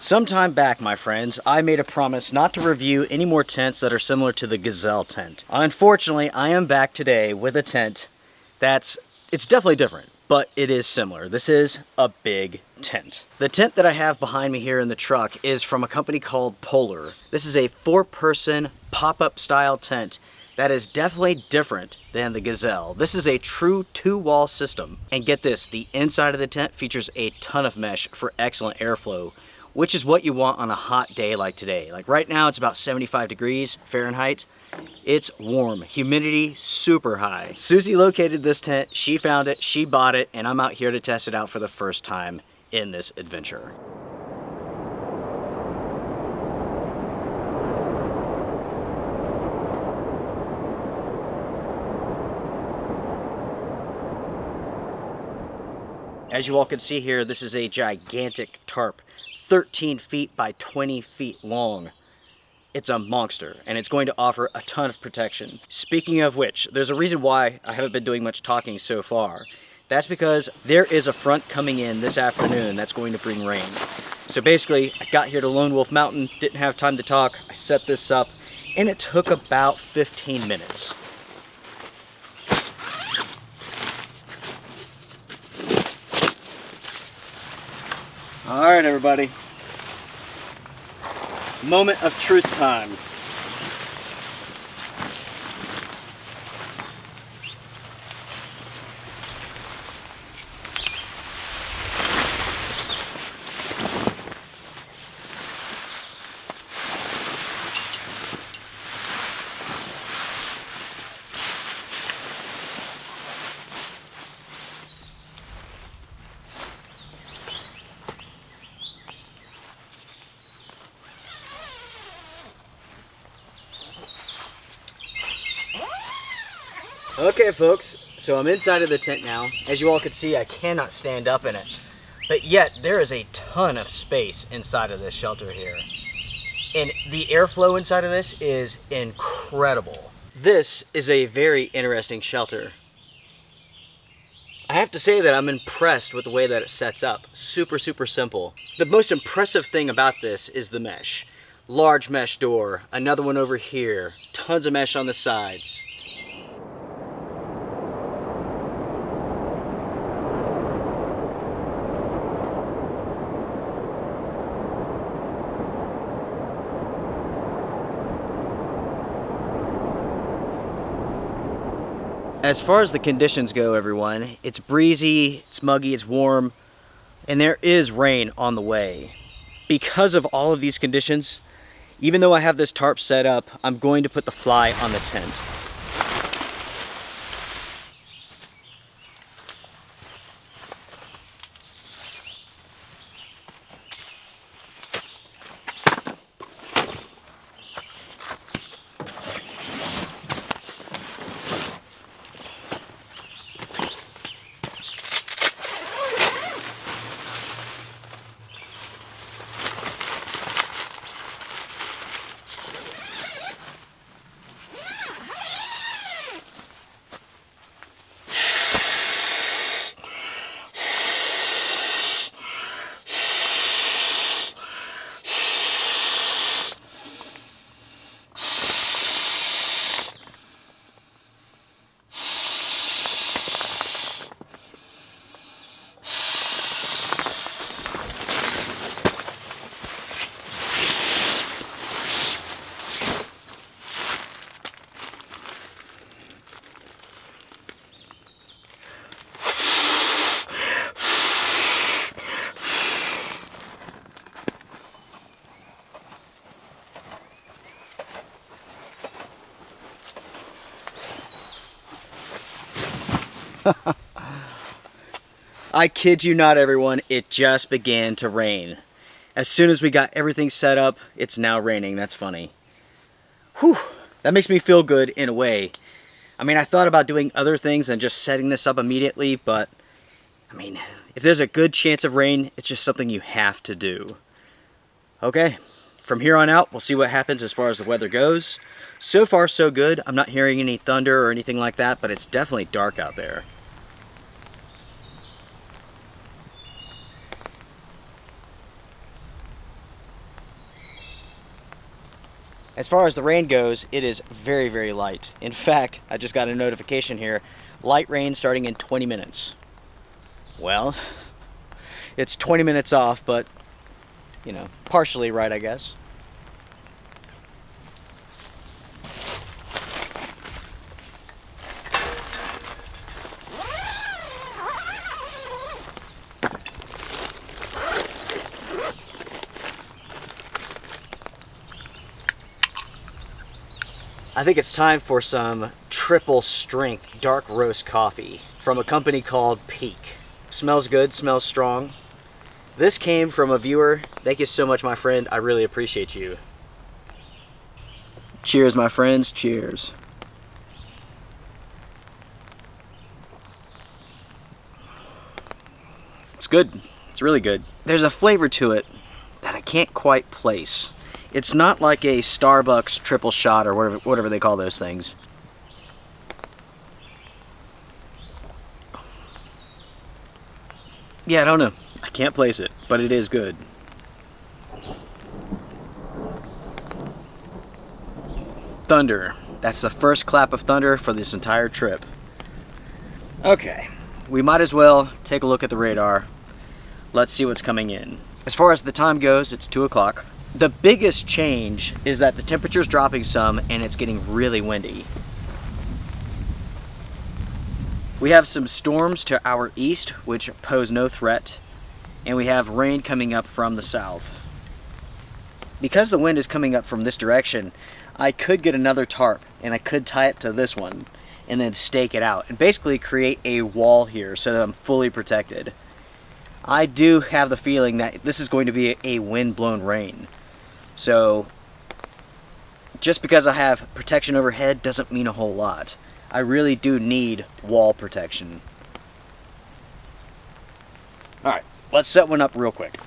Sometime back, my friends, I made a promise not to review any more tents that are similar to the Gazelle tent. Unfortunately, I am back today with a tent it's definitely different, but it is similar. This is a big tent. The tent that I have behind me here in the truck is from a company called Polar. This is a 4-person pop-up style tent that is definitely different than the Gazelle. This is a true 2-wall system. And get this, the inside of the tent features a ton of mesh for excellent airflow, which is what you want on a hot day like today. Like right now it's about 75 degrees Fahrenheit. It's warm, humidity super high. Susie located this tent, she found it, she bought it, and I'm out here to test it out for the first time in this adventure. As you all can see here, this is a gigantic tarp, 13 feet by 20 feet long. It's a monster, and it's going to offer a ton of protection. Speaking of which, there's a reason why I haven't been doing much talking so far. That's because there is a front coming in this afternoon that's going to bring rain. So basically, I got here to Lone Wolf Mountain, didn't have time to talk, I set this up, and it took about 15 minutes. All right, everybody. Moment of truth time. Okay folks, so I'm inside of the tent now. As you all can see, I cannot stand up in it. But yet, there is a ton of space inside of this shelter here. And the airflow inside of this is incredible. This is a very interesting shelter. I have to say that I'm impressed with the way that it sets up. Super, super simple. The most impressive thing about this is the mesh. Large mesh door, another one over here, tons of mesh on the sides. As far as the conditions go, everyone, it's breezy, it's muggy, it's warm, and there is rain on the way. Because of all of these conditions, even though I have this tarp set up, I'm going to put the fly on the tent. I kid you not, everyone, it just began to rain. As soon as we got everything set up, it's now raining. That's funny. Whew, that makes me feel good in a way. I mean, I thought about doing other things than just setting this up immediately, but I mean, if there's a good chance of rain, it's just something you have to do. Okay, from here on out, we'll see what happens as far as the weather goes. So far, so good. I'm not hearing any thunder or anything like that, but it's definitely dark out there. As far as the rain goes, it is very, very light. In fact, I just got a notification here, light rain starting in 20 minutes. Well, it's 20 minutes off, but, you know, partially right, I guess. I think it's time for some triple strength dark roast coffee from a company called Peak. Smells good, smells strong. This came from a viewer. Thank you so much, my friend. I really appreciate you. Cheers, my friends, cheers. It's good, it's really good. There's a flavor to it that I can't quite place. It's not like a Starbucks triple shot or whatever they call those things. Yeah, I don't know. I can't place it, but it is good. Thunder. That's the first clap of thunder for this entire trip. Okay, we might as well take a look at the radar. Let's see what's coming in. As far as the time goes, it's 2 o'clock. The biggest change is that the temperature's dropping some and it's getting really windy. We have some storms to our east, which pose no threat, and we have rain coming up from the south. Because the wind is coming up from this direction, I could get another tarp and I could tie it to this one and then stake it out and basically create a wall here so that I'm fully protected. I do have the feeling that this is going to be a wind-blown rain. So just because I have protection overhead doesn't mean a whole lot. I really do need wall protection. Alright, let's set one up real quick.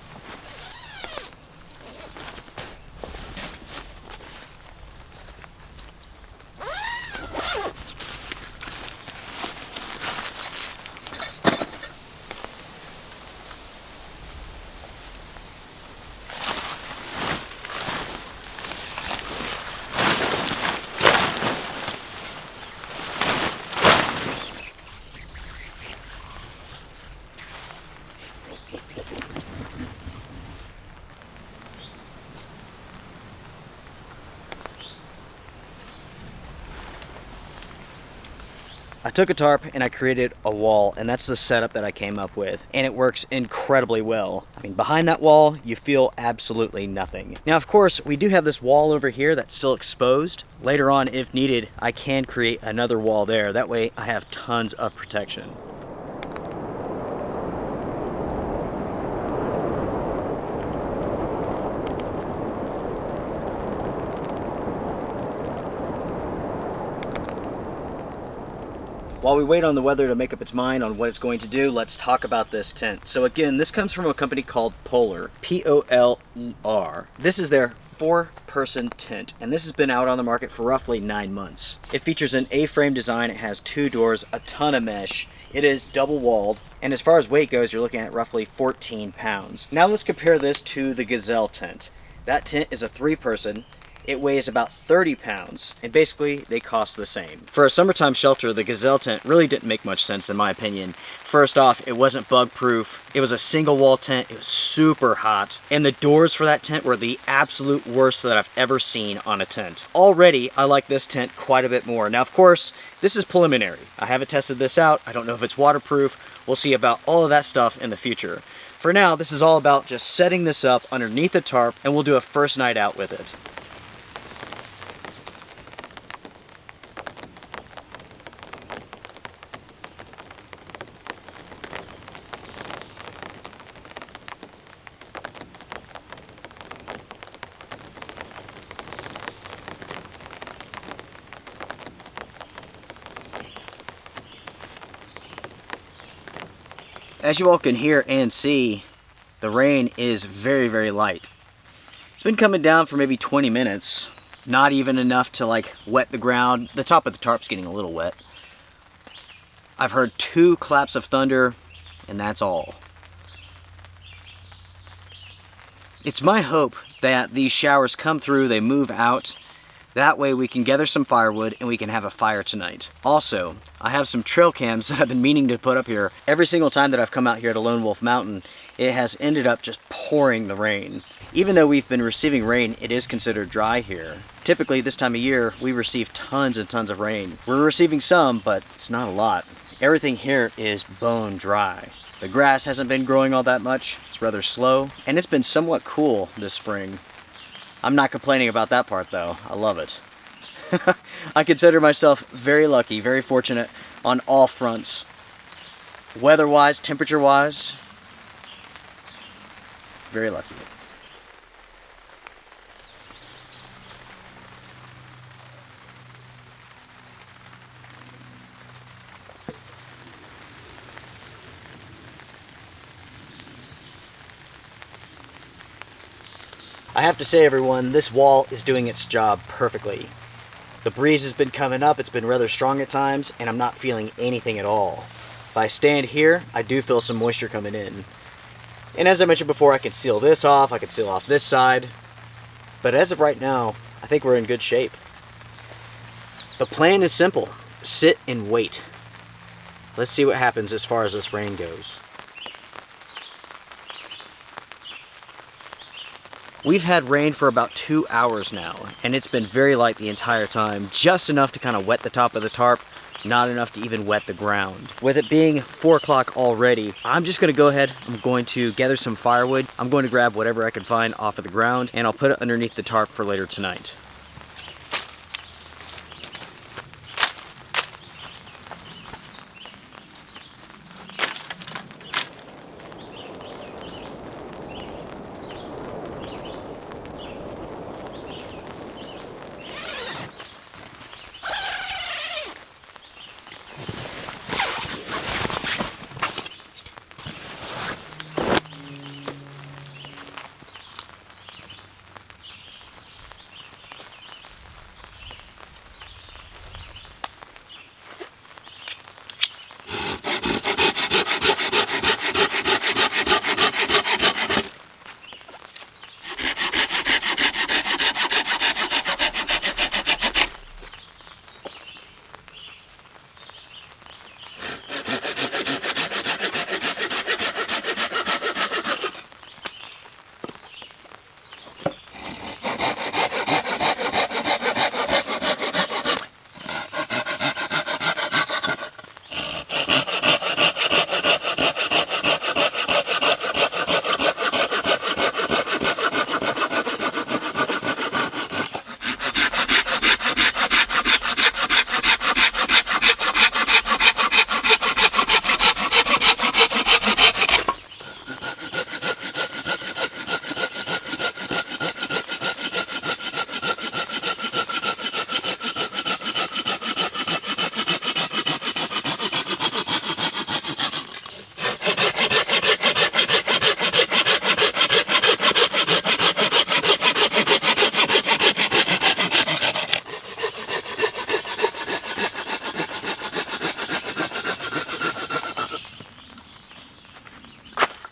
I took a tarp and I created a wall, and that's the setup that I came up with, and it works incredibly well. I mean, behind that wall you feel absolutely nothing. Now of course we do have this wall over here that's still exposed. Later on, if needed, I can create another wall there. That way I have tons of protection. While we wait on the weather to make up its mind on what it's going to do, let's talk about this tent. So again, this comes from a company called Polar, P-O-L-E-R. This is their 4-person tent, and this has been out on the market for roughly 9 months. It features an A-frame design, it has 2 doors, a ton of mesh, it is double walled, and as far as weight goes, you're looking at roughly 14 pounds. Now let's compare this to the Gazelle tent. That tent is a 3-person. It weighs about 30 pounds, and basically they cost the same. For a summertime shelter, the Gazelle tent really didn't make much sense in my opinion. First off, it wasn't bug proof, it was a single wall tent, it was super hot, and the doors for that tent were the absolute worst that I've ever seen on a tent. Already, I like this tent quite a bit more. Now of course, this is preliminary. I haven't tested this out, I don't know if it's waterproof, we'll see about all of that stuff in the future. For now, this is all about just setting this up underneath the tarp, and we'll do a first night out with it. As you all can hear and see, the rain is very, very light. It's been coming down for maybe 20 minutes, not even enough to like wet the ground. The top of the tarp's getting a little wet. I've heard 2 claps of thunder, and that's all. It's my hope that these showers come through, they move out, That way we can gather some firewood and we can have a fire tonight. Also, I have some trail cams that I've been meaning to put up here. Every single time that I've come out here to Lone Wolf Mountain, it has ended up just pouring the rain. Even though we've been receiving rain, it is considered dry here. Typically this time of year, we receive tons and tons of rain. We're receiving some, but it's not a lot. Everything here is bone dry. The grass hasn't been growing all that much. It's rather slow, and it's been somewhat cool this spring. I'm not complaining about that part though. I love it. I consider myself very lucky, very fortunate on all fronts. Weather-wise, temperature-wise, very lucky. I have to say, everyone, this wall is doing its job perfectly. The breeze has been coming up, it's been rather strong at times, and I'm not feeling anything at all. If I stand here, I do feel some moisture coming in. And as I mentioned before, I can seal this off, I can seal off this side. But as of right now, I think we're in good shape. The plan is simple. Sit and wait. Let's see what happens as far as this rain goes. We've had rain for about 2 hours now, and it's been very light the entire time, just enough to kind of wet the top of the tarp, not enough to even wet the ground. With it being 4 o'clock already, I'm just gonna go ahead, I'm going to gather some firewood, I'm going to grab whatever I can find off of the ground, and I'll put it underneath the tarp for later tonight.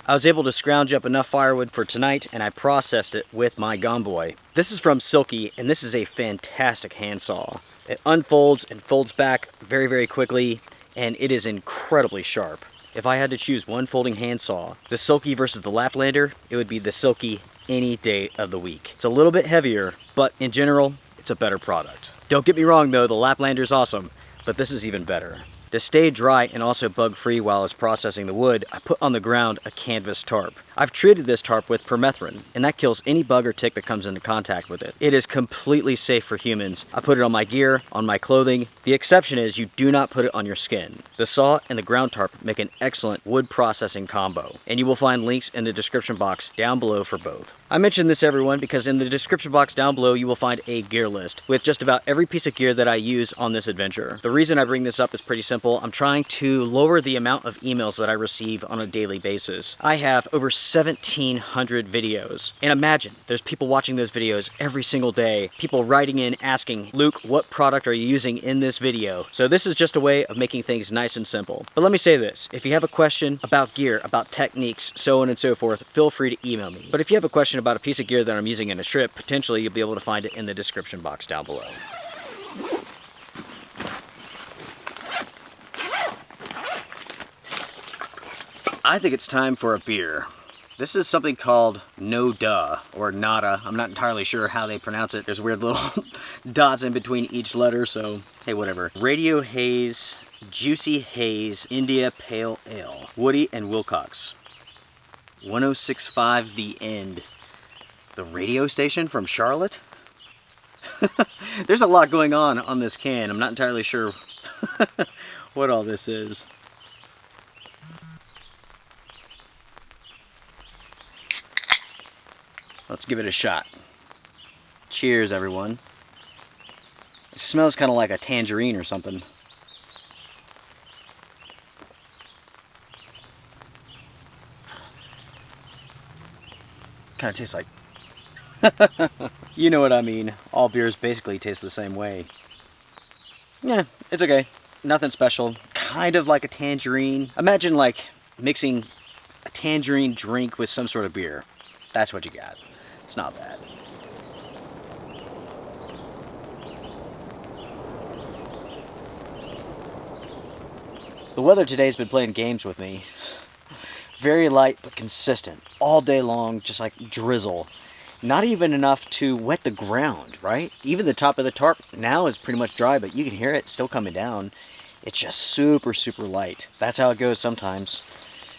I was able to scrounge up enough firewood for tonight, and I processed it with my Gomboy. This is from Silky, and this is a fantastic handsaw. It unfolds and folds back very, very quickly, and it is incredibly sharp. If I had to choose one folding handsaw, the Silky versus the Laplander, it would be the Silky any day of the week. It's a little bit heavier, but in general, it's a better product. Don't get me wrong though, the Laplander is awesome, but this is even better. To stay dry and also bug-free while I was processing the wood, I put on the ground a canvas tarp. I've treated this tarp with permethrin, and that kills any bug or tick that comes into contact with it. It is completely safe for humans. I put it on my gear, on my clothing. The exception is you do not put it on your skin. The saw and the ground tarp make an excellent wood processing combo, and you will find links in the description box down below for both. I mention this, everyone, because in the description box down below you will find a gear list with just about every piece of gear that I use on this adventure. The reason I bring this up is pretty simple. simple. I'm trying to lower the amount of emails that I receive on a daily basis. I have over 1,700 videos. And imagine, there's people watching those videos every single day. People writing in asking, Luke, what product are you using in this video? So this is just a way of making things nice and simple. But let me say this, if you have a question about gear, about techniques, so on and so forth, feel free to email me. But if you have a question about a piece of gear that I'm using in a trip, potentially you'll be able to find it in the description box down below. I think it's time for a beer. This is something called No Duh, or Nada. I'm not entirely sure how they pronounce it. There's weird little dots in between each letter, so hey, whatever. Radio Haze, Juicy Haze, India Pale Ale. Woody and Wilcox. 1065 The End. The radio station from Charlotte? There's a lot going on this can. I'm not entirely sure what all this is. Let's give it a shot. Cheers, everyone. It smells kind of like a tangerine or something. Kind of tastes like... You know what I mean. All beers basically taste the same way. Yeah, it's okay. Nothing special. Kind of like a tangerine. Imagine like mixing a tangerine drink with some sort of beer. That's what you got. It's not bad. The weather today's been playing games with me. Very light but consistent. All day long, just like drizzle. Not even enough to wet the ground, right? Even the top of the tarp now is pretty much dry, but you can hear it still coming down. It's just super, super light. That's how it goes sometimes.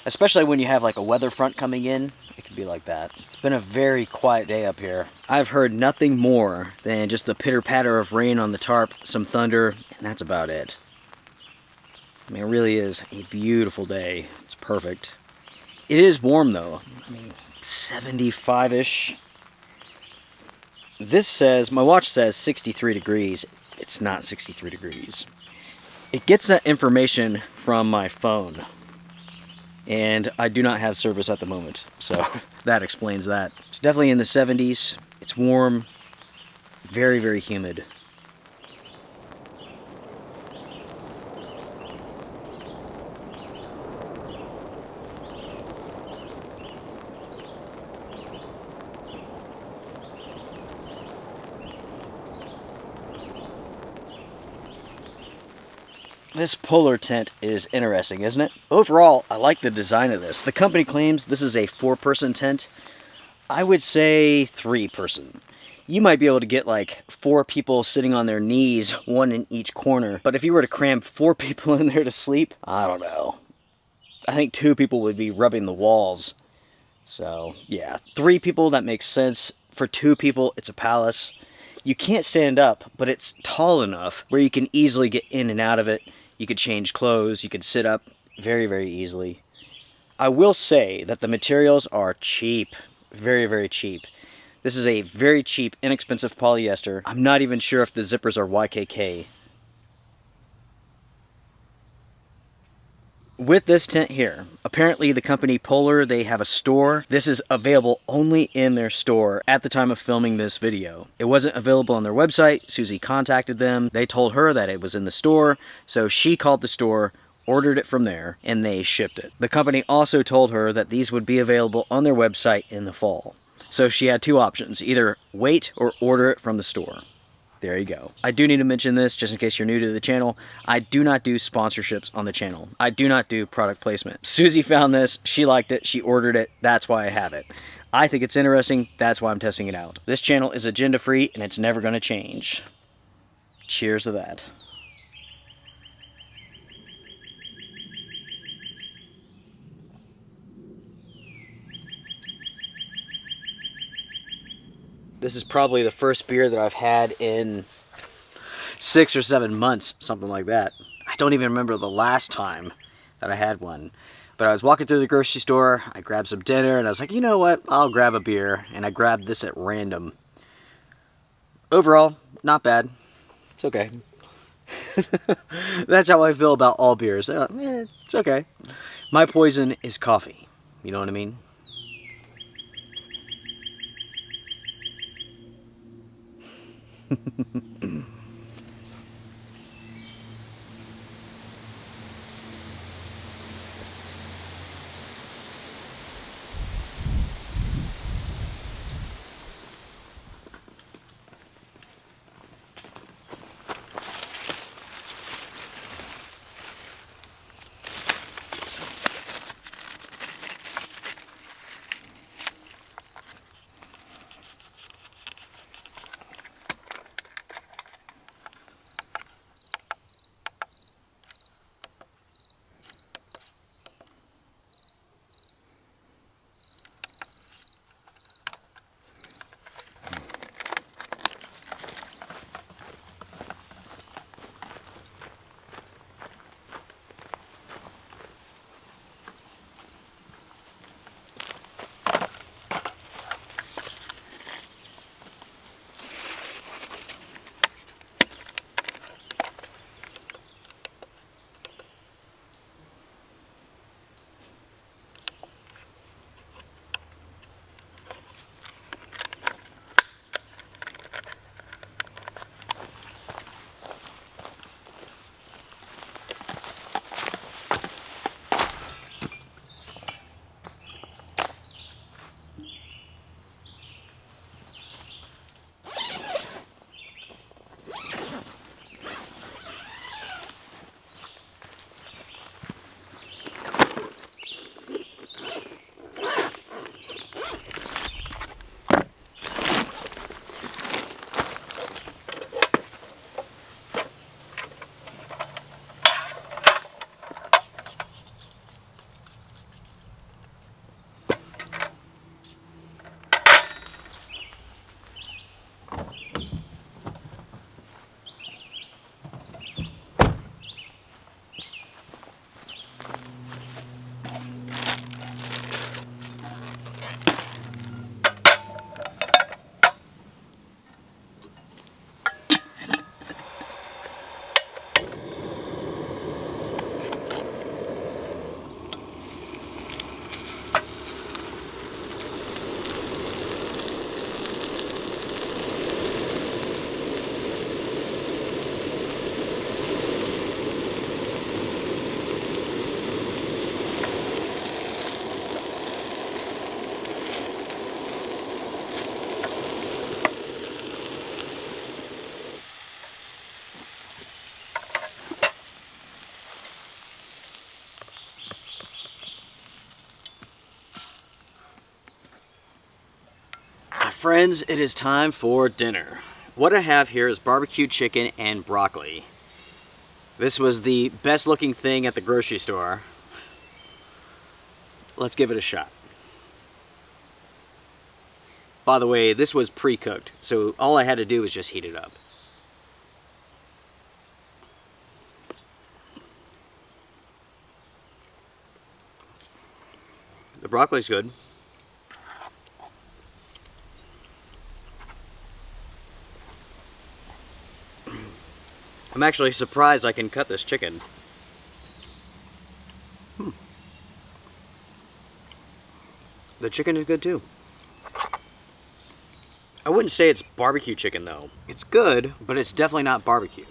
Especially when you have like a weather front coming in, it can be like that. It's been a very quiet day up here. I've heard nothing more than just the pitter-patter of rain on the tarp, some thunder, and that's about it. I mean, it really is a beautiful day. It's perfect. It is warm though. I mean, 75-ish. This says, my watch says 63 degrees. It's not 63 degrees. It gets that information from my phone. And I do not have service at the moment, so that explains that. It's definitely in the 70s. It's warm, very, very humid. This polar tent is interesting, isn't it? Overall, I like the design of this. The company claims this is a 4-person tent. I would say 3-person. You might be able to get like 4 people sitting on their knees, 1 in each corner. But if you were to cram 4 people in there to sleep, I don't know. I think 2 people would be rubbing the walls. So yeah, 3 people, that makes sense. For 2 people, it's a palace. You can't stand up, but it's tall enough where you can easily get in and out of it. You could change clothes, you could sit up very, very easily. I will say that the materials are cheap, very, very cheap. This is a very cheap, inexpensive polyester. I'm not even sure if the zippers are YKK. With this tent here, apparently the company Polar, they have a store. This is available only in their store at the time of filming this video. It wasn't available on their website. Susie contacted them. They told her that it was in the store, so she called the store, ordered it from there, and they shipped it. The company also told her that these would be available on their website in the fall. So she had 2 options, either wait or order it from the store. There you go. I do need to mention this, just in case you're new to the channel. I do not do sponsorships on the channel. I do not do product placement. Susie found this, she liked it, she ordered it, that's why I have it. I think it's interesting, that's why I'm testing it out. This channel is agenda free and it's never gonna change. Cheers to that. This is probably the first beer that I've had in 6 or 7 months, something like that. I don't even remember the last time that I had one. But I was walking through the grocery store, I grabbed some dinner, and I was like, you know what, I'll grab a beer. And I grabbed this at random. Overall, not bad. It's okay. That's how I feel about all beers. It's okay. My poison is coffee. You know what I mean? Friends, it is time for dinner. What I have here is barbecue chicken and broccoli. This was the best looking thing at the grocery store. Let's give it a shot. By the way, this was pre-cooked, so all I had to do was just heat it up. The broccoli's good. I'm actually surprised I can cut this chicken. The chicken is good too. I wouldn't say it's barbecue chicken though. It's good, but it's definitely not barbecue.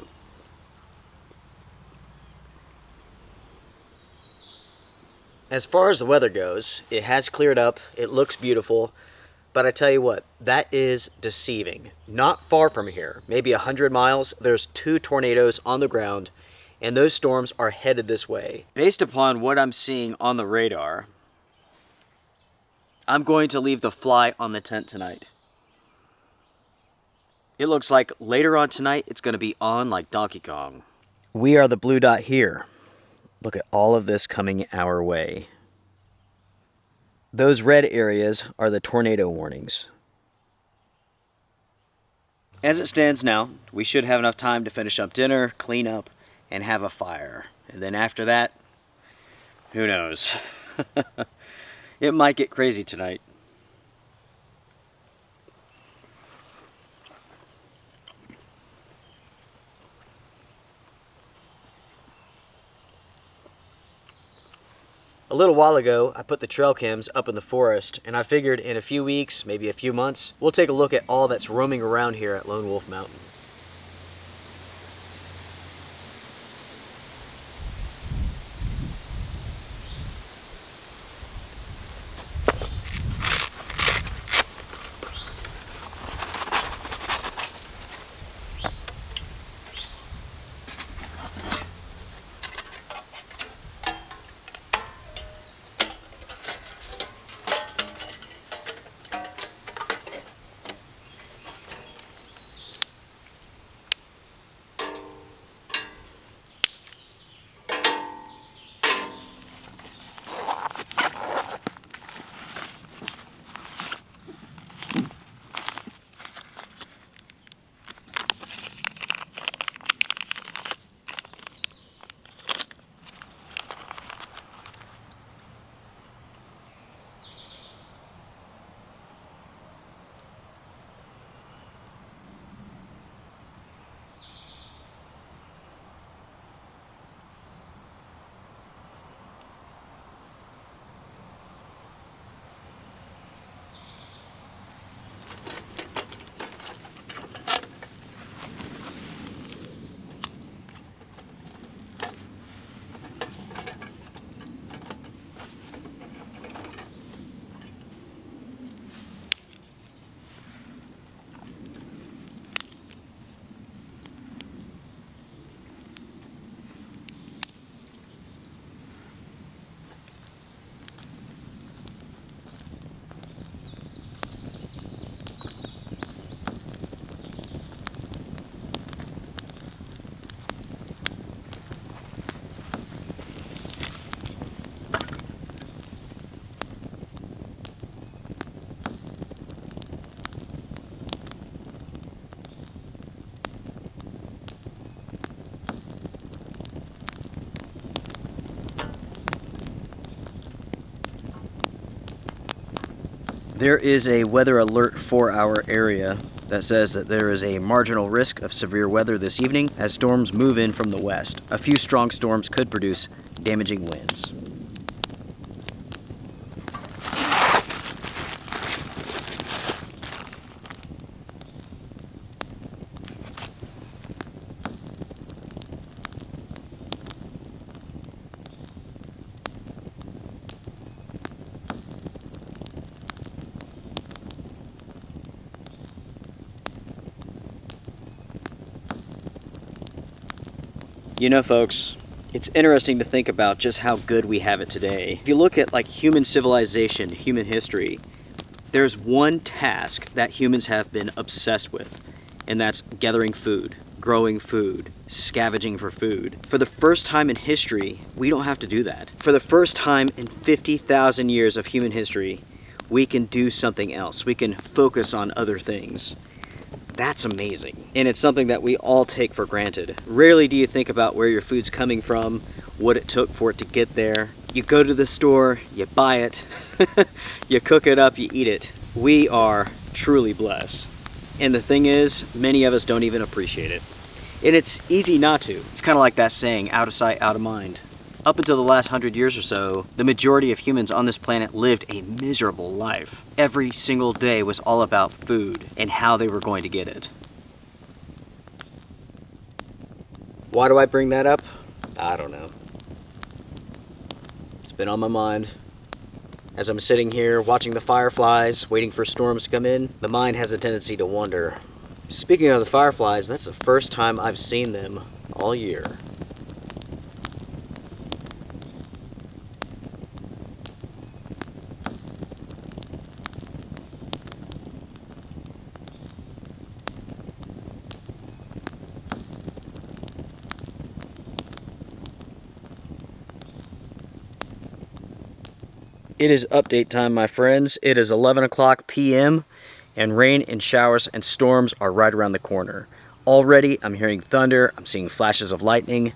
As far as the weather goes, it has cleared up, it looks beautiful, but I tell you what, that is deceiving. Not far from here, maybe 100 miles, there's 2 tornadoes on the ground, and those storms are headed this way. Based upon what I'm seeing on the radar, I'm going to leave the fly on the tent tonight. It looks like later on tonight, it's going to be on like Donkey Kong. We are the blue dot here. Look at all of this coming our way. Those red areas are the tornado warnings. As it stands now, we should have enough time to finish up dinner, clean up, and have a fire. And then after that, who knows? It might get crazy tonight. A little while ago, I put the trail cams up in the forest, and I figured in a few weeks, maybe a few months, we'll take a look at all that's roaming around here at Lone Wolf Mountain. There is a weather alert for our area that says that there is a marginal risk of severe weather this evening as storms move in from the west. A few strong storms could produce damaging winds. You know, folks, it's interesting to think about just how good we have it today. If you look at like human civilization, human history, there's one task that humans have been obsessed with, and that's gathering food, growing food, scavenging for food. For the first time in history, we don't have to do that. For the first time in 50,000 years of human history, we can do something else. We can focus on other things. That's amazing. And it's something that we all take for granted. Rarely do you think about where your food's coming from, what it took for it to get there. You go to the store, you buy it, you cook it up, you eat it. We are truly blessed. And the thing is, many of us don't even appreciate it. And it's easy not to. It's kind of like that saying, out of sight, out of mind. Up until the last 100 years or so, the majority of humans on this planet lived a miserable life. Every single day was all about food and how they were going to get it. Why do I bring that up? I don't know. It's been on my mind. As I'm sitting here watching the fireflies, waiting for storms to come in, the mind has a tendency to wander. Speaking of the fireflies, that's the first time I've seen them all year. It is update time, my friends. It is 11 o'clock p.m. and rain and showers and storms are right around the corner. Already, I'm hearing thunder. I'm seeing flashes of lightning.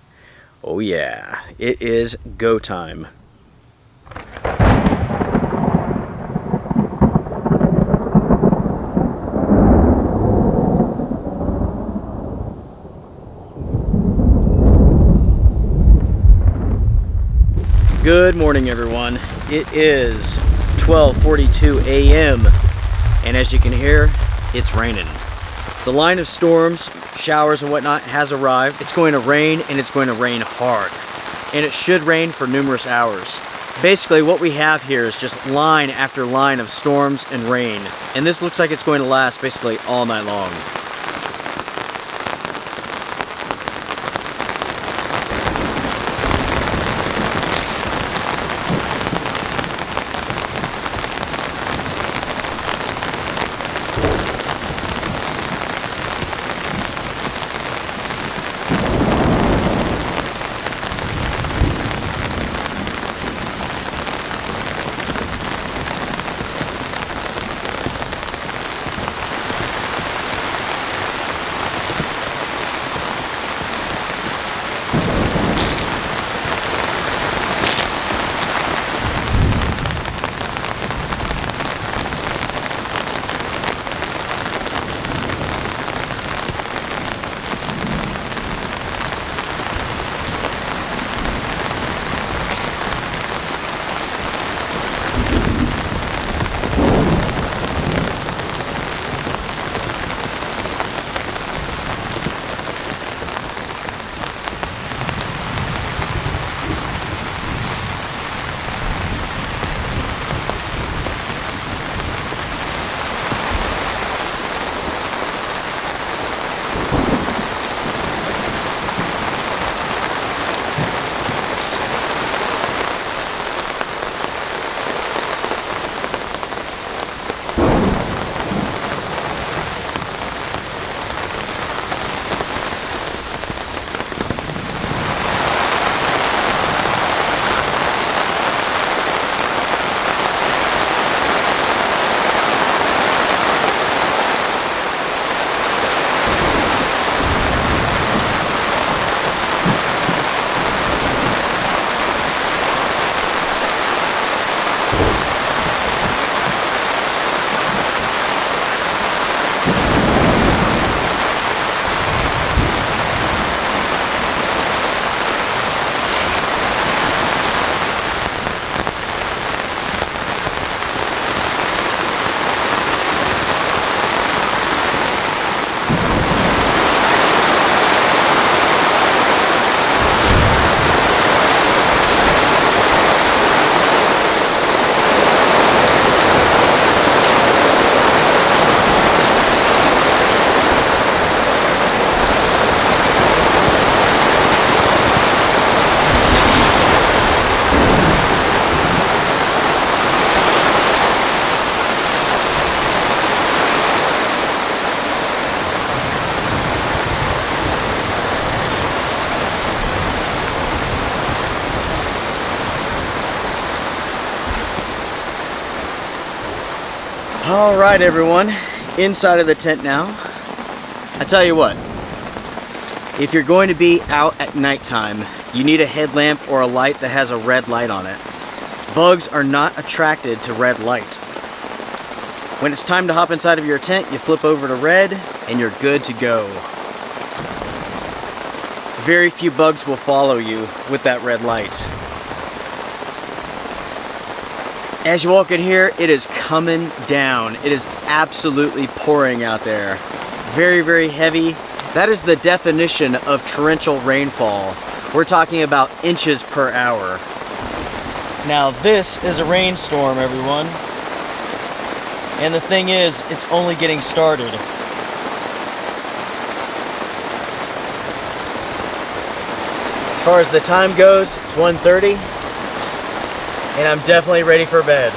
Oh yeah, it is go time. Good morning, everyone. It is 12:42 a.m. and as you can hear, it's raining. The line of storms, showers and whatnot has arrived. It's going to rain, and it's going to rain hard. And it should rain for numerous hours. Basically, what we have here is just line after line of storms and rain. And this looks like it's going to last basically all night long. All right, everyone, inside of the tent now. I tell you what, if you're going to be out at nighttime, you need a headlamp or a light that has a red light on it. Bugs are not attracted to red light. When it's time to hop inside of your tent, you flip over to red and you're good to go. Very few bugs will follow you with that red light. As you walk in here, it is coming down. It is absolutely pouring out there. Very, very heavy. That is the definition of torrential rainfall. We're talking about inches per hour. Now this is a rainstorm, everyone. And the thing is, it's only getting started. As far as the time goes, it's 1:30. And I'm definitely ready for bed.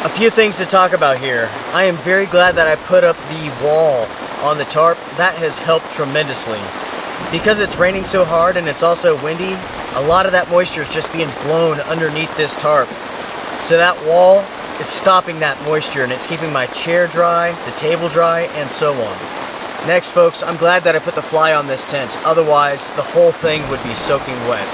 A few things to talk about here. I am very glad that I put up the wall on the tarp. That has helped tremendously. Because it's raining so hard and it's also windy, a lot of that moisture is just being blown underneath this tarp. So that wall is stopping that moisture and it's keeping my chair dry, the table dry, and so on. Next, folks, I'm glad that I put the fly on this tent. Otherwise, the whole thing would be soaking wet.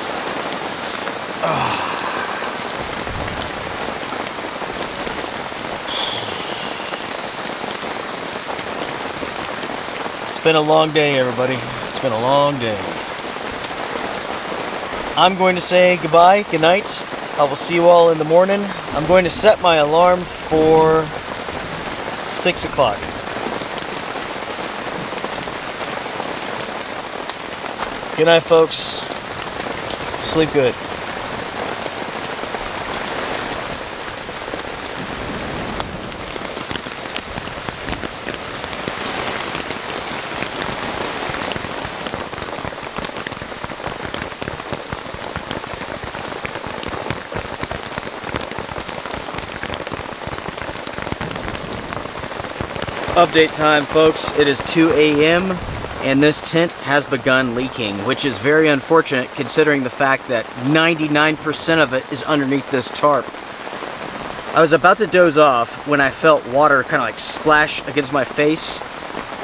It's been a long day, everybody. It's been a long day. I'm going to say goodbye, good night. I will see you all in the morning. I'm going to set my alarm for 6 o'clock. Good night, folks. Sleep good. Update time, folks. It is 2 a.m. and this tent has begun leaking, which is very unfortunate considering the fact that 99% of it is underneath this tarp. I was about to doze off when I felt water kind of like splash against my face.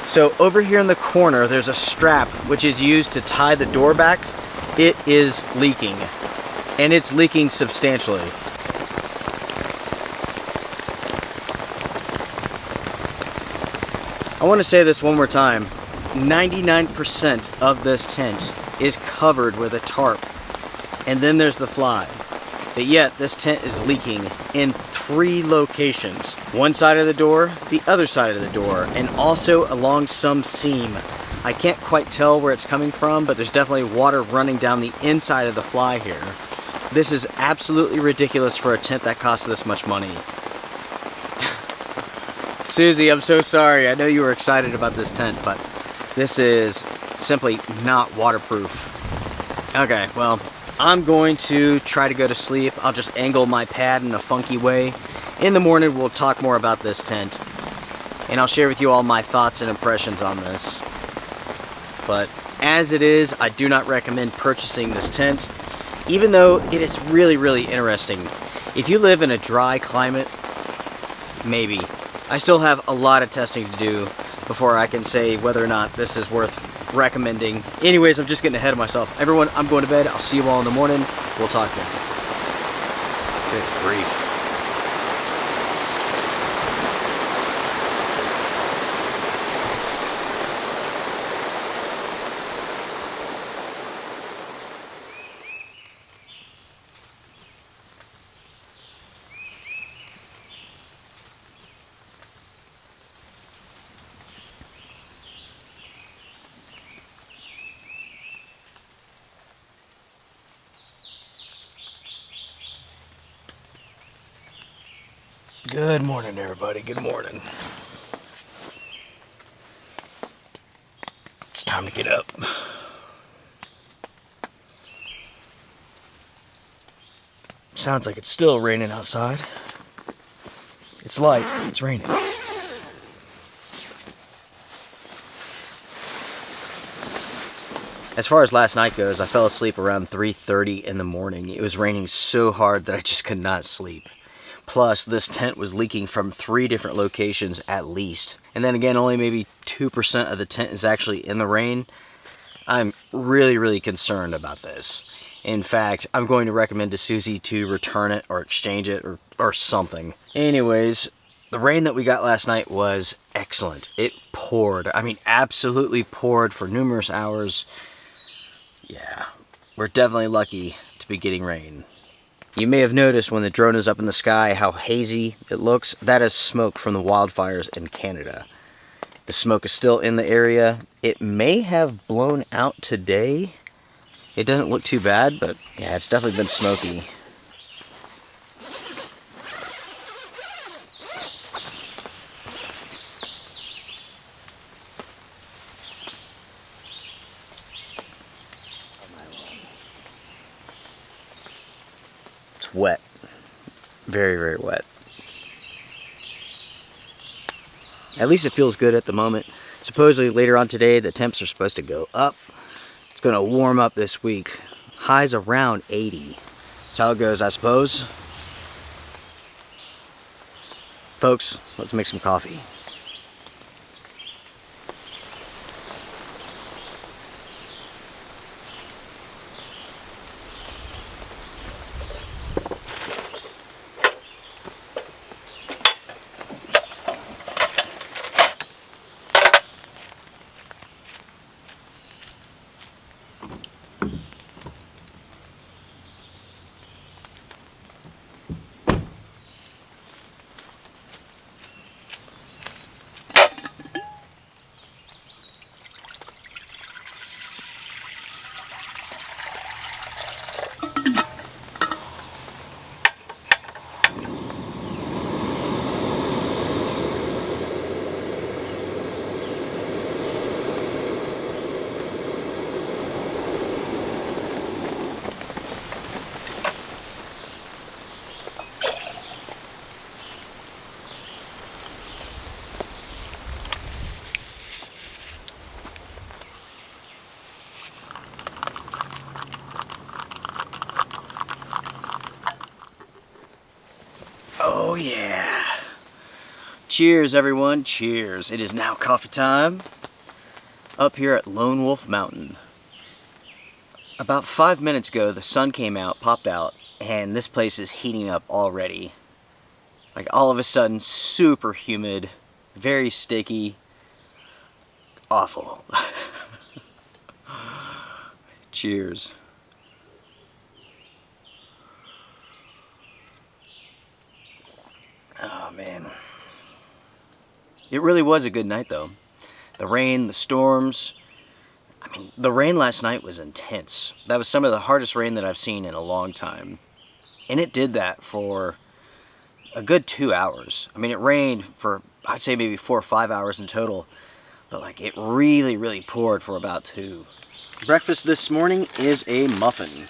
So over here in the corner, there's a strap which is used to tie the door back. It is leaking, and it's leaking substantially. I want to say this one more time. 99% of this tent is covered with a tarp, and then there's the fly. But yet this tent is leaking in 3 locations. One side of the door, the other side of the door, and also along some seam. I can't quite tell where it's coming from, but there's definitely water running down the inside of the fly here. This is absolutely ridiculous for a tent that costs this much money. Susie, I'm so sorry. I know you were excited about this tent, but this is simply not waterproof. Okay, well, I'm going to try to go to sleep. I'll just angle my pad in a funky way. In the morning, we'll talk more about this tent, and I'll share with you all my thoughts and impressions on this. But as it is, I do not recommend purchasing this tent, even though it is really, really interesting. If you live in a dry climate, maybe. I still have a lot of testing to do before I can say whether or not this is worth recommending. Anyways, I'm just getting ahead of myself. Everyone, I'm going to bed. I'll see you all in the morning. We'll talk then. Good grief. Good morning, everybody. Good morning. It's time to get up. Sounds like it's still raining outside. It's light. It's raining. As far as last night goes, I fell asleep around 3:30 in the morning. It was raining so hard that I just could not sleep. Plus, this tent was leaking from 3 different locations at least. And then again, only maybe 2% of the tent is actually in the rain. I'm really, really concerned about this. In fact, I'm going to recommend to Susie to return it or exchange it or something. Anyways, the rain that we got last night was excellent. It poured. I mean, absolutely poured for numerous hours. Yeah, we're definitely lucky to be getting rain. You may have noticed when the drone is up in the sky how hazy it looks. That is smoke from the wildfires in Canada. The smoke is still in the area. It may have blown out today. It doesn't look too bad, but yeah, it's definitely been smoky. Wet. Very, very wet. At least it feels good at the moment. Supposedly later on today the temps are supposed to go up. It's going to warm up this week. Highs around 80. That's how it goes, I suppose. Folks, let's make some coffee. Oh yeah. Cheers everyone, cheers. It is now coffee time up here at Lone Wolf Mountain. About 5 minutes ago the sun came out, popped out, and this place is heating up already. Like all of a sudden, super humid, very sticky, awful. Cheers. Oh man. It really was a good night though. The rain, the storms. I mean, the rain last night was intense. That was some of the hardest rain that I've seen in a long time. And it did that for a good 2 hours. I mean, it rained for, I'd say maybe 4 or 5 hours in total. But like, it really poured for about 2. Breakfast this morning is a muffin.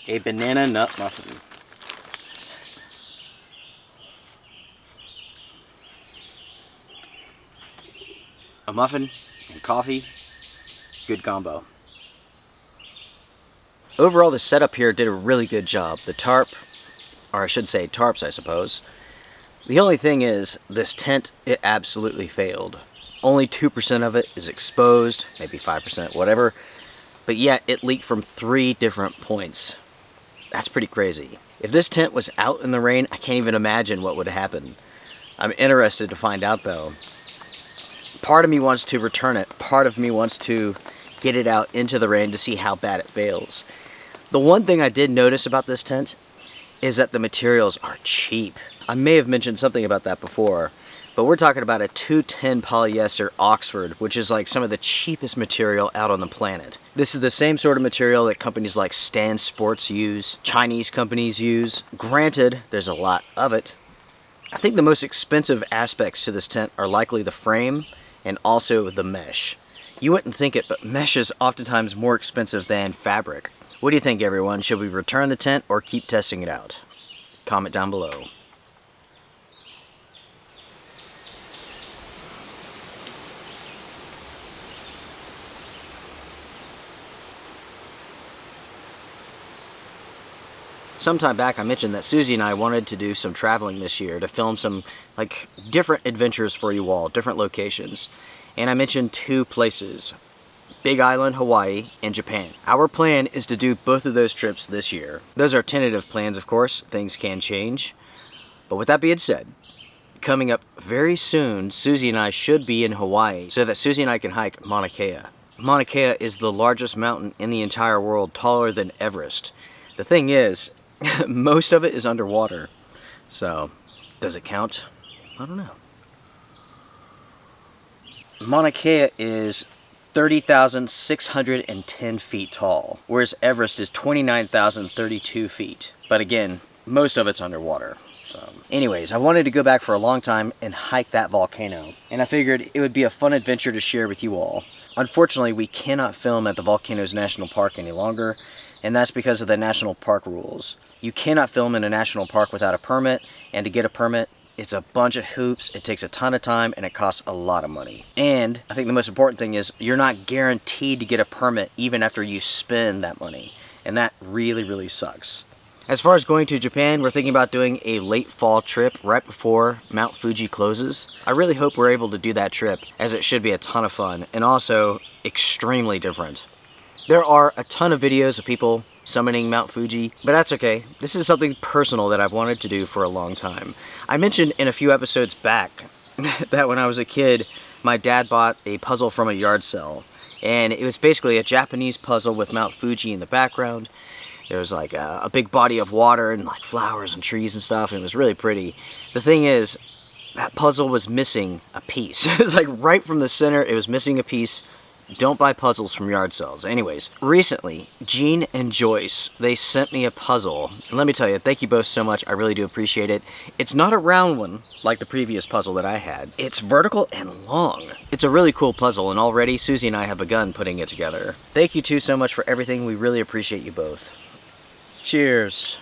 A banana nut muffin. A muffin and coffee, good combo. Overall, the setup here did a really good job. The tarp, or I should say tarps, I suppose. The only thing is, this tent, it absolutely failed. Only 2% of it is exposed, maybe 5%, whatever, but yet it leaked from 3 different points. That's pretty crazy. If this tent was out in the rain, I can't even imagine what would happen. I'm interested to find out though. Part of me wants to return it. Part of me wants to get it out into the rain to see how bad it fails. The one thing I did notice about this tent is that the materials are cheap. I may have mentioned something about that before, but we're talking about a 210 polyester Oxford, which is like some of the cheapest material out on the planet. This is the same sort of material that companies like Stan Sports use, Chinese companies use. Granted, there's a lot of it. I think the most expensive aspects to this tent are likely the frame and also the mesh. You wouldn't think it, but mesh is oftentimes more expensive than fabric. What do you think, everyone? Should we return the tent or keep testing it out? Comment down below. Sometime back I mentioned that Susie and I wanted to do some traveling this year to film some like different adventures for you all, different locations. And I mentioned 2 places, Big Island, Hawaii, and Japan. Our plan is to do both of those trips this year. Those are tentative plans, of course, things can change. But with that being said, coming up very soon, Susie and I should be in Hawaii so that Susie and I can hike Mauna Kea. Mauna Kea is the largest mountain in the entire world, taller than Everest. The thing is, most of it is underwater. So, does it count? I don't know. Mauna Kea is 30,610 feet tall, whereas Everest is 29,032 feet. But again, most of it's underwater. So, anyways, I wanted to go back for a long time and hike that volcano, and I figured it would be a fun adventure to share with you all. Unfortunately, we cannot film at the Volcanoes National Park any longer, and that's because of the national park rules. You cannot film in a national park without a permit, and to get a permit, it's a bunch of hoops, it takes a ton of time, and it costs a lot of money. And I think the most important thing is you're not guaranteed to get a permit even after you spend that money, and that really sucks. As far as going to Japan, we're thinking about doing a late fall trip right before Mount Fuji closes. I really hope we're able to do that trip, as it should be a ton of fun, and also extremely different. There are a ton of videos of people summoning Mount Fuji, but that's okay. This is something personal that I've wanted to do for a long time. I mentioned in a few episodes back that when I was a kid, my dad bought a puzzle from a yard sale, and it was basically a Japanese puzzle with Mount Fuji in the background. There was like a big body of water and like flowers and trees and stuff, and it was really pretty. The thing is, that puzzle was missing a piece. It was like right from the center, it was missing a piece. Don't buy puzzles from yard sales. Anyways, recently, Jean and Joyce, they sent me a puzzle. And let me tell you, thank you both so much. I really do appreciate it. It's not a round one like the previous puzzle that I had. It's vertical and long. It's a really cool puzzle, and already Susie and I have begun putting it together. Thank you two so much for everything. We really appreciate you both. Cheers.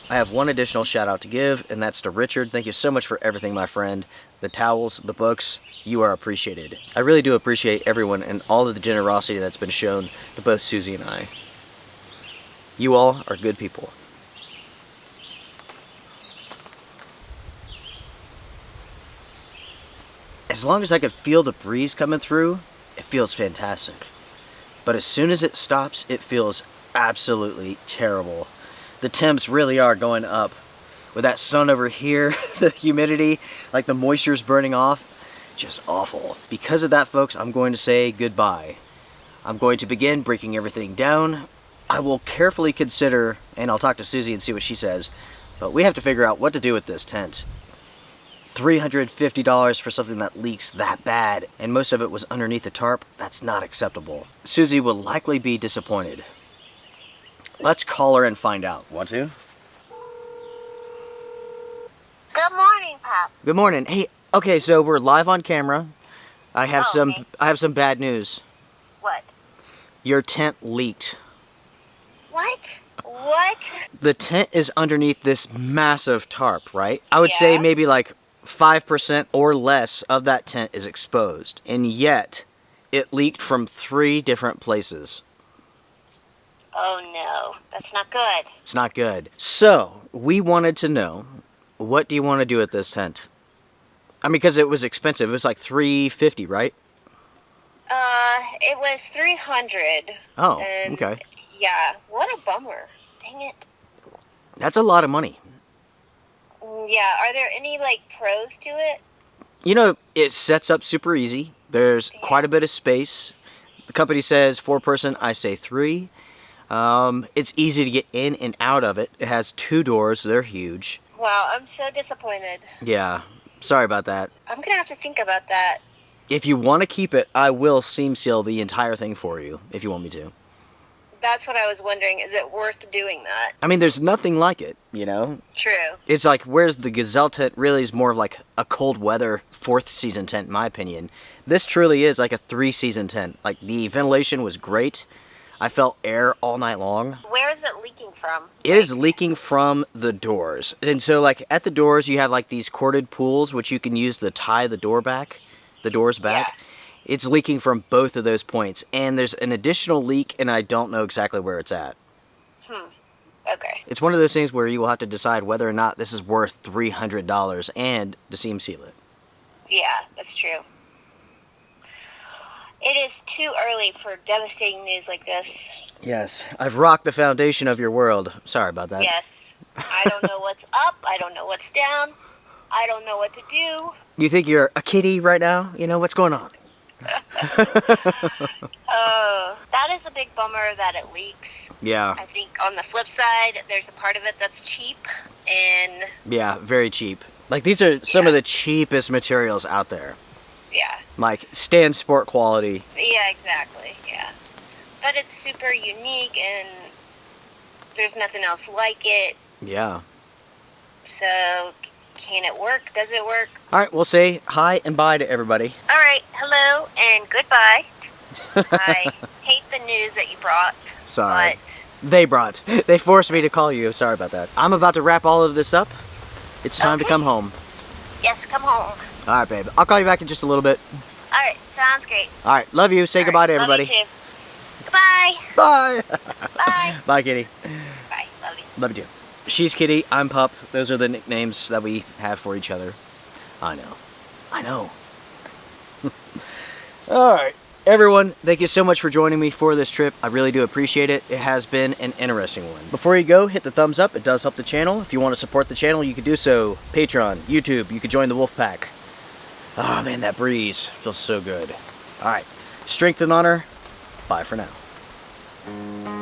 I have one additional shout out to give, and that's to Richard. Thank you so much for everything, my friend. The towels, the books, you are appreciated. I really do appreciate everyone and all of the generosity that's been shown to both Susie and I. You all are good people. as long as I could feel the breeze coming through, it feels fantastic. But as soon as it stops, it feels absolutely terrible. The temps really are going up. With that sun over here, the humidity, like the moisture's burning off, just awful. Because of that, folks, I'm going to say goodbye. I'm going to begin breaking everything down. I will carefully consider, and I'll talk to Susie and see what she says, but we have to figure out what to do with this tent. $350 for something that leaks that bad, and most of it was underneath the tarp. That's not acceptable. Susie will likely be disappointed. Let's call her and find out. Want to? Good morning, Pop. Good morning. Hey, okay, so we're live on camera. I have some bad news. What? Your tent leaked. What? What? The tent is underneath this massive tarp, right? I would say maybe like 5% or less of that tent is exposed, and yet it leaked from 3 different places. Oh no, that's not good. It's not good. So we wanted to know, what do you want to do with this tent? I mean, because it was expensive. It was like $350, right? It was $300. Oh, and okay. Yeah, what a bummer. Dang it. That's a lot of money. Yeah, are there any, like, pros to it? You know, it sets up super easy. There's quite a bit of space. The company says 4-person, I say 3. It's easy to get in and out of it. It has 2 doors, they're huge. Wow, I'm so disappointed. Yeah, sorry about that. I'm gonna have to think about that. If you want to keep it, I will seam seal the entire thing for you, if you want me to. That's what I was wondering. Is it worth doing that? I mean, there's nothing like it, you know? True. It's like, whereas the Gazelle tent really is more of like a cold weather 4th season tent, in my opinion. This truly is like a 3-season tent. Like, the ventilation was great. I felt air all night long. Where is it leaking from? It is leaking from the doors. And so, like, at the doors, you have like these corded pools, which you can use to tie the doors back. Yeah. It's leaking from both of those points. And there's an additional leak, and I don't know exactly where it's at. Okay. It's one of those things where you will have to decide whether or not this is worth $300 and to seam seal it. Yeah, that's true. It is too early for devastating news like this. Yes, I've rocked the foundation of your world. Sorry about that. Yes. I don't know what's up. I don't know what's down. I don't know what to do. You think you're a kitty right now? You know, what's going on? That is a big bummer that it leaks. Yeah. I think on the flip side, there's a part of it that's cheap, and... Yeah, very cheap. Like, these are some of the cheapest materials out there. Yeah. Like, stand sport quality. Yeah, exactly, yeah. But it's super unique, and there's nothing else like it. Yeah. So, can it work? Does it work? Alright, we'll say hi and bye to everybody. Alright, hello and goodbye. I hate the news that you brought. Sorry. But... They forced me to call you. Sorry about that. I'm about to wrap all of this up. It's time to come home. Yes, come home. Alright, babe. I'll call you back in just a little bit. Alright, sounds great. Alright, love you. Say goodbye to everybody. Love you too. Goodbye. Bye. Bye. Bye, kitty. Bye. Love you. Love you too. She's Kitty, I'm Pup. Those are the nicknames that we have for each other. I know. I know. Alright, everyone, thank you so much for joining me for this trip. I really do appreciate it. It has been an interesting one. Before you go, hit the thumbs up. It does help the channel. If you want to support the channel, you can do so. Patreon, YouTube, you can join the Wolf Pack. Ah, man, that breeze feels so good. Alright, strength and honor. Bye for now.